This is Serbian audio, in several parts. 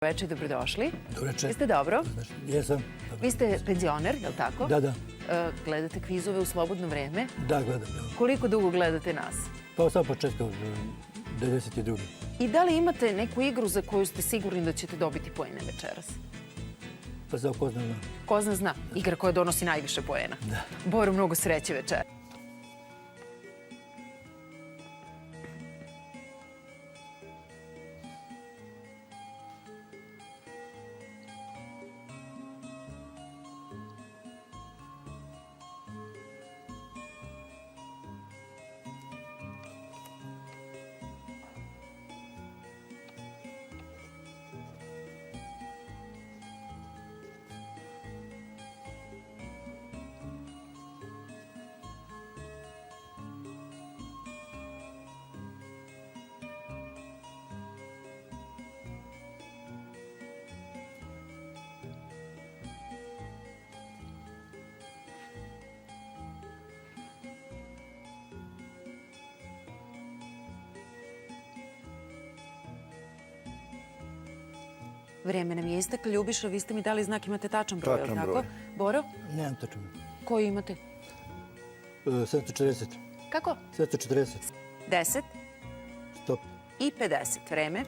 Veče, dobrodošli. Dobroveče. Jeste dobro? Jesam. Vi ste penzioner, je li tako? Da. Gledate kvizove u slobodno vreme. Da, gledam. Koliko dugo gledate nas? Pa od samog početka, 92. I da li imate neku igru za koju ste sigurni da ćete dobiti poene večeras? Pa za ko zna. Ko zna? Igra koja donosi najviše poena. Da. Boro, mnogo sreće večera. Vreme nam je isteklo. Ljubiša, vi ste mi dali znak, imate tačan broj, je li Tačan tako? broj. Boro, Nemam tačno. koji imate? 740. Kako? 740. 10 Stop. i 50. Vreme.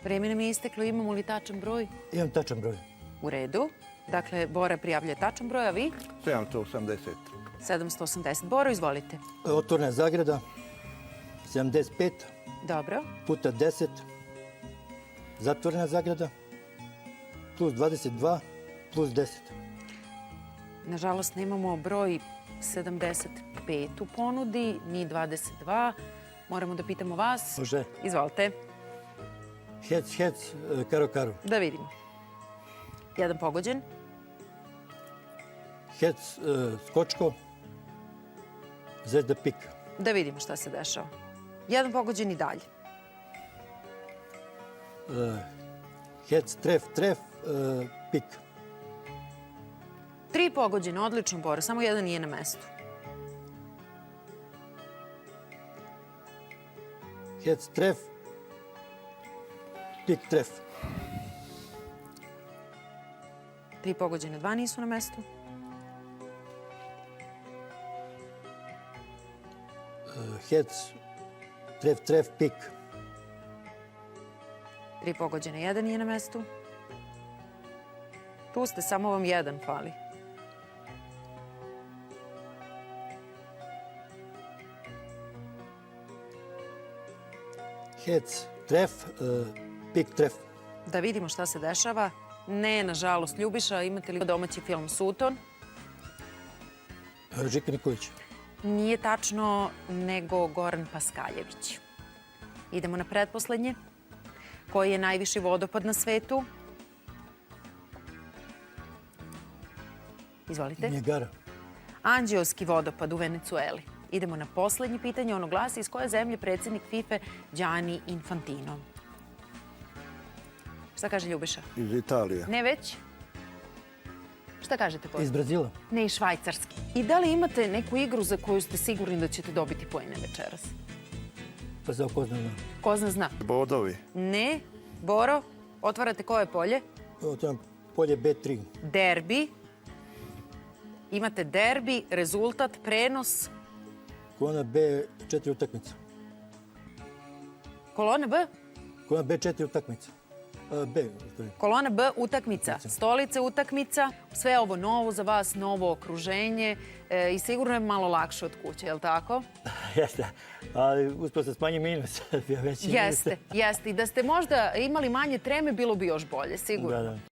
Vreme nam je isteklo. Imamo li tačan broj? Imam tačan broj. U redu. Dakle, Bora prijavljuje tačan broj, a vi? 780. 780. Boro, izvolite. Otvorena zagrada. 75 Dobro. puta 10. Zatvorena zagrada. Plus 22 plus 10. Nažalost, nemamo broj 75 u ponudi, ni 22. Moramo da pitamo vas. Može. Izvolite. Hec, karo. Da vidimo. Jedan pogođen. Hec, skočko. Zvezda pik. Da vidimo šta se dešava. Jedan pogođen i dalje. Hec, tref, pik. 3 pogođena, odlično, Bora. Samo jedan nije na mestu. Hec, tref, pik, tref. 3 pogođena, 2 nisu na mestu. Hec, tref, pik. 3 pogođena, 1 nije na mestu. Tu ste, samo vam 1 fali. Hec, tref, pik, tref. Da vidimo šta se dešava. Ne, nažalost, Ljubiša, imate li domaći film Suton? Žika Nikolić. Nije tačno, nego Goran Paskaljević. Idemo na pretposlednje. Koji je najviši vodopad na svetu? Izvolite. Nijagara. Anđeoski vodopad u Venecueli. Idemo na poslednje pitanje. Ono glasi: iz koje zemlje predsjednik FIFA Gianni Infantino? Šta kaže Ljubiša? Iz Italije. Ne već? Šta kažete, Bora? Iz Brazila. Ne, iz Švajcarske. I da li imate neku igru za koju ste sigurni da ćete dobiti poene večeras? Pa za ko zna. Ko zna? Bodovi. Ne. Boro, otvarate koje polje? Otvoram polje B3. Derbi. Imate derbi, rezultat, prenos. Kolona B4 utakmica. Kolona B? Kolona B4 utakmica. B. Kolona B, utakmica. Stolice, utakmica. Sve ovo novo za vas, novo okruženje i sigurno je malo lakše od kuće, je li tako? Jeste. Ali uspio se smanji minus. Jeste. I da ste možda imali manje treme, bilo bi još bolje, sigurno. Da.